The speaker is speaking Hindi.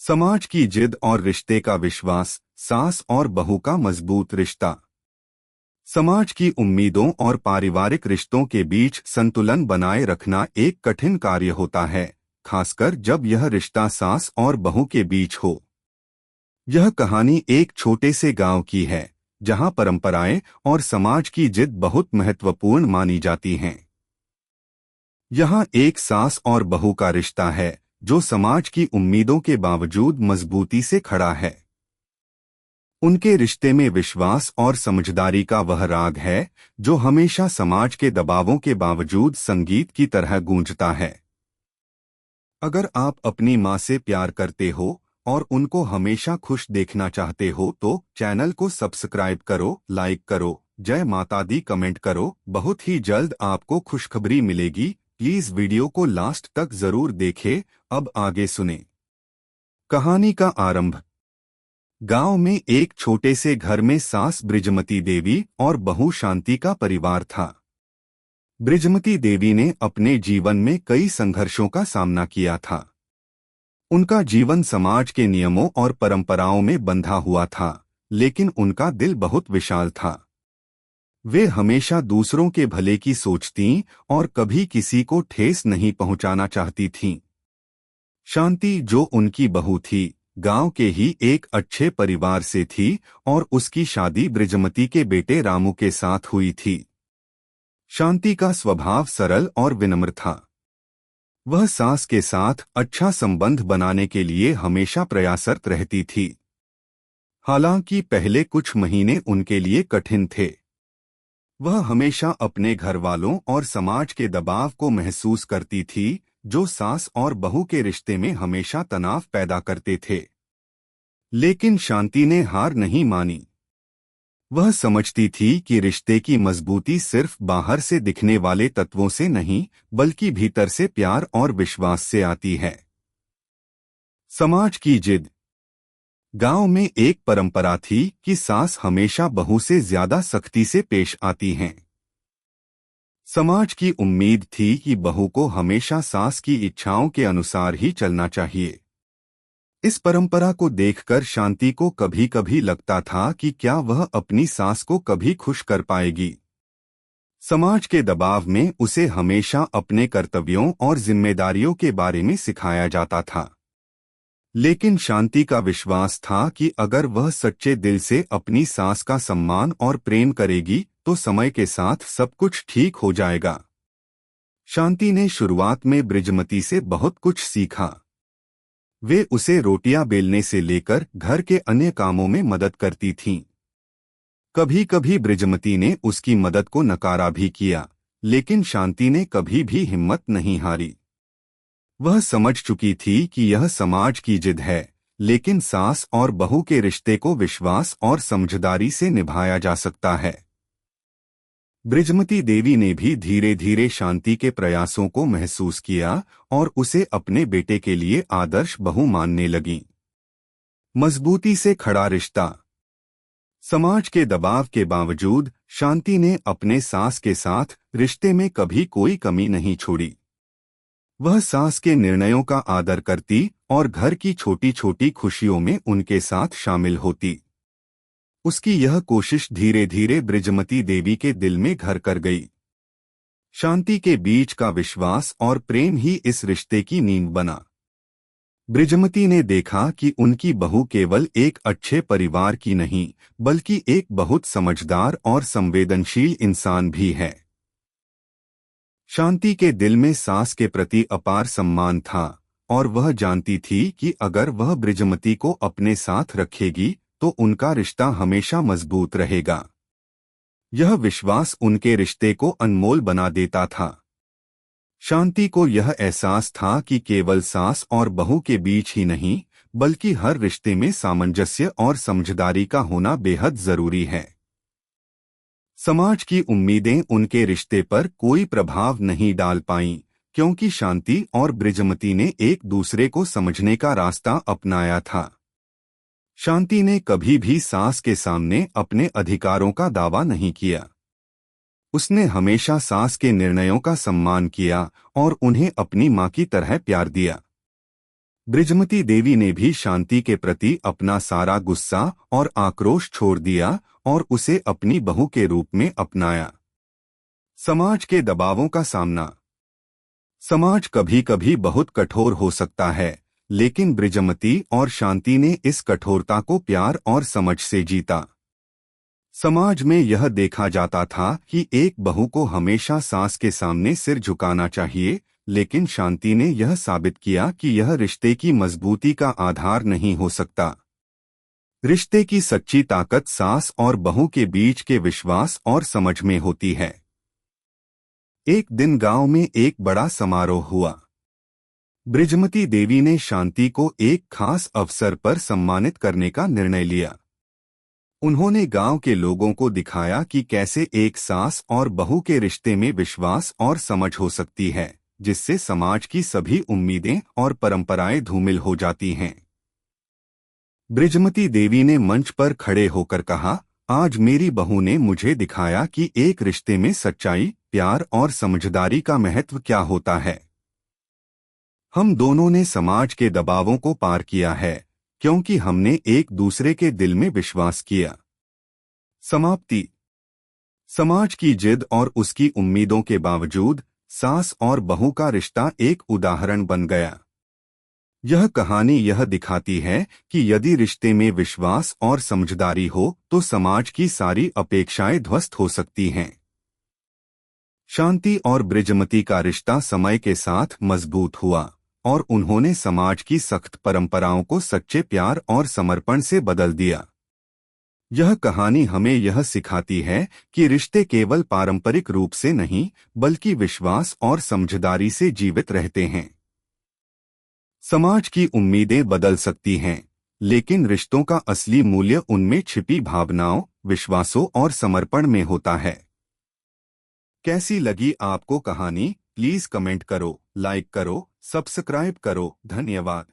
समाज की जिद और रिश्ते का विश्वास, सास और बहू का मजबूत रिश्ता। समाज की उम्मीदों और पारिवारिक रिश्तों के बीच संतुलन बनाए रखना एक कठिन कार्य होता है, खासकर जब यह रिश्ता सास और बहू के बीच हो। यह कहानी एक छोटे से गांव की है, जहां परंपराएं और समाज की जिद बहुत महत्वपूर्ण मानी जाती हैं। यहाँ एक सास और बहू का रिश्ता है, जो समाज की उम्मीदों के बावजूद मजबूती से खड़ा है। उनके रिश्ते में विश्वास और समझदारी का वह राग है, जो हमेशा समाज के दबावों के बावजूद संगीत की तरह गूंजता है। अगर आप अपनी माँ से प्यार करते हो और उनको हमेशा खुश देखना चाहते हो तो चैनल को सब्सक्राइब करो, लाइक करो, जय माता दी कमेंट करो। बहुत ही जल्द आपको खुशखबरी मिलेगी। प्लीज वीडियो को लास्ट तक जरूर देखें। अब आगे सुने। कहानी का आरंभ। गांव में एक छोटे से घर में सास बृजमती देवी और बहू शांति का परिवार था। बृजमती देवी ने अपने जीवन में कई संघर्षों का सामना किया था। उनका जीवन समाज के नियमों और परंपराओं में बंधा हुआ था, लेकिन उनका दिल बहुत विशाल था। वे हमेशा दूसरों के भले की सोचतीं और कभी किसी को ठेस नहीं पहुंचाना चाहती थीं। शांति, जो उनकी बहू थी, गांव के ही एक अच्छे परिवार से थी और उसकी शादी बृजमती के बेटे रामू के साथ हुई थी। शांति का स्वभाव सरल और विनम्र था। वह सास के साथ अच्छा संबंध बनाने के लिए हमेशा प्रयासरत रहती थी। हालांकि पहले कुछ महीने उनके लिए कठिन थे। वह हमेशा अपने घरवालों और समाज के दबाव को महसूस करती थी, जो सास और बहू के रिश्ते में हमेशा तनाव पैदा करते थे। लेकिन शांति ने हार नहीं मानी। वह समझती थी कि रिश्ते की मजबूती सिर्फ बाहर से दिखने वाले तत्वों से नहीं, बल्कि भीतर से प्यार और विश्वास से आती है। समाज की जिद। गांव में एक परंपरा थी कि सास हमेशा बहू से ज्यादा सख्ती से पेश आती हैं। समाज की उम्मीद थी कि बहू को हमेशा सास की इच्छाओं के अनुसार ही चलना चाहिए। इस परंपरा को देखकर शांति को कभी कभी लगता था कि क्या वह अपनी सास को कभी खुश कर पाएगी। समाज के दबाव में उसे हमेशा अपने कर्तव्यों और जिम्मेदारियों के बारे में सिखाया जाता था। लेकिन शांति का विश्वास था कि अगर वह सच्चे दिल से अपनी सास का सम्मान और प्रेम करेगी तो समय के साथ सब कुछ ठीक हो जाएगा। शांति ने शुरुआत में बृजमती से बहुत कुछ सीखा। वे उसे रोटियां बेलने से लेकर घर के अन्य कामों में मदद करती थीं। कभी कभी बृजमती ने उसकी मदद को नकारा भी किया, लेकिन शांति ने कभी भी हिम्मत नहीं हारी। वह समझ चुकी थी कि यह समाज की जिद है, लेकिन सास और बहू के रिश्ते को विश्वास और समझदारी से निभाया जा सकता है। बृजमती देवी ने भी धीरे धीरे शांति के प्रयासों को महसूस किया और उसे अपने बेटे के लिए आदर्श बहू मानने लगीं। मजबूती से खड़ा रिश्ता। समाज के दबाव के बावजूद शांति ने अपने सास के साथ रिश्ते में कभी कोई कमी नहीं छोड़ी। वह सास के निर्णयों का आदर करती और घर की छोटी छोटी खुशियों में उनके साथ शामिल होती। उसकी यह कोशिश धीरे धीरे बृजमती देवी के दिल में घर कर गई। शांति के बीच का विश्वास और प्रेम ही इस रिश्ते की नींव बना। बृजमती ने देखा कि उनकी बहू केवल एक अच्छे परिवार की नहीं, बल्कि एक बहुत समझदार और संवेदनशील इंसान भी है। शांति के दिल में सास के प्रति अपार सम्मान था और वह जानती थी कि अगर वह बृजमती को अपने साथ रखेगी तो उनका रिश्ता हमेशा मजबूत रहेगा। यह विश्वास उनके रिश्ते को अनमोल बना देता था। शांति को यह एहसास था कि केवल सास और बहू के बीच ही नहीं, बल्कि हर रिश्ते में सामंजस्य और समझदारी का होना बेहद जरूरी है। समाज की उम्मीदें उनके रिश्ते पर कोई प्रभाव नहीं डाल पाईं, क्योंकि शांति और बृजमती ने एक दूसरे को समझने का रास्ता अपनाया था। शांति ने कभी भी सास के सामने अपने अधिकारों का दावा नहीं किया। उसने हमेशा सास के निर्णयों का सम्मान किया और उन्हें अपनी मां की तरह प्यार दिया। बृजमती देवी ने भी शांति के प्रति अपना सारा गुस्सा और आक्रोश छोड़ दिया और उसे अपनी बहू के रूप में अपनाया। समाज के दबावों का सामना। समाज कभी कभी बहुत कठोर हो सकता है, लेकिन बृजमती और शांति ने इस कठोरता को प्यार और समझ से जीता। समाज में यह देखा जाता था कि एक बहू को हमेशा सास के सामने सिर झुकाना चाहिए, लेकिन शांति ने यह साबित किया कि यह रिश्ते की मजबूती का आधार नहीं हो सकता। रिश्ते की सच्ची ताकत सास और बहू के बीच के विश्वास और समझ में होती है। एक दिन गांव में एक बड़ा समारोह हुआ। बृजमती देवी ने शांति को एक खास अवसर पर सम्मानित करने का निर्णय लिया। उन्होंने गांव के लोगों को दिखाया कि कैसे एक सास और बहू के रिश्ते में विश्वास और समझ हो सकती है, जिससे समाज की सभी उम्मीदें और परंपराएं धूमिल हो जाती हैं। बृजमती देवी ने मंच पर खड़े होकर कहा, आज मेरी बहू ने मुझे दिखाया कि एक रिश्ते में सच्चाई, प्यार और समझदारी का महत्व क्या होता है। हम दोनों ने समाज के दबावों को पार किया है, क्योंकि हमने एक दूसरे के दिल में विश्वास किया। समाप्ति। समाज की जिद और उसकी उम्मीदों के बावजूद सास और बहू का रिश्ता एक उदाहरण बन गया। यह कहानी यह दिखाती है कि यदि रिश्ते में विश्वास और समझदारी हो तो समाज की सारी अपेक्षाएं ध्वस्त हो सकती हैं। शांति और बृजमती का रिश्ता समय के साथ मजबूत हुआ और उन्होंने समाज की सख्त परंपराओं को सच्चे प्यार और समर्पण से बदल दिया। यह कहानी हमें यह सिखाती है कि रिश्ते केवल पारंपरिक रूप से नहीं, बल्कि विश्वास और समझदारी से जीवित रहते हैं। समाज की उम्मीदें बदल सकती हैं, लेकिन रिश्तों का असली मूल्य उनमें छिपी भावनाओं, विश्वासों और समर्पण में होता है। कैसी लगी आपको कहानी? प्लीज कमेंट करो, लाइक करो, सब्सक्राइब करो। धन्यवाद।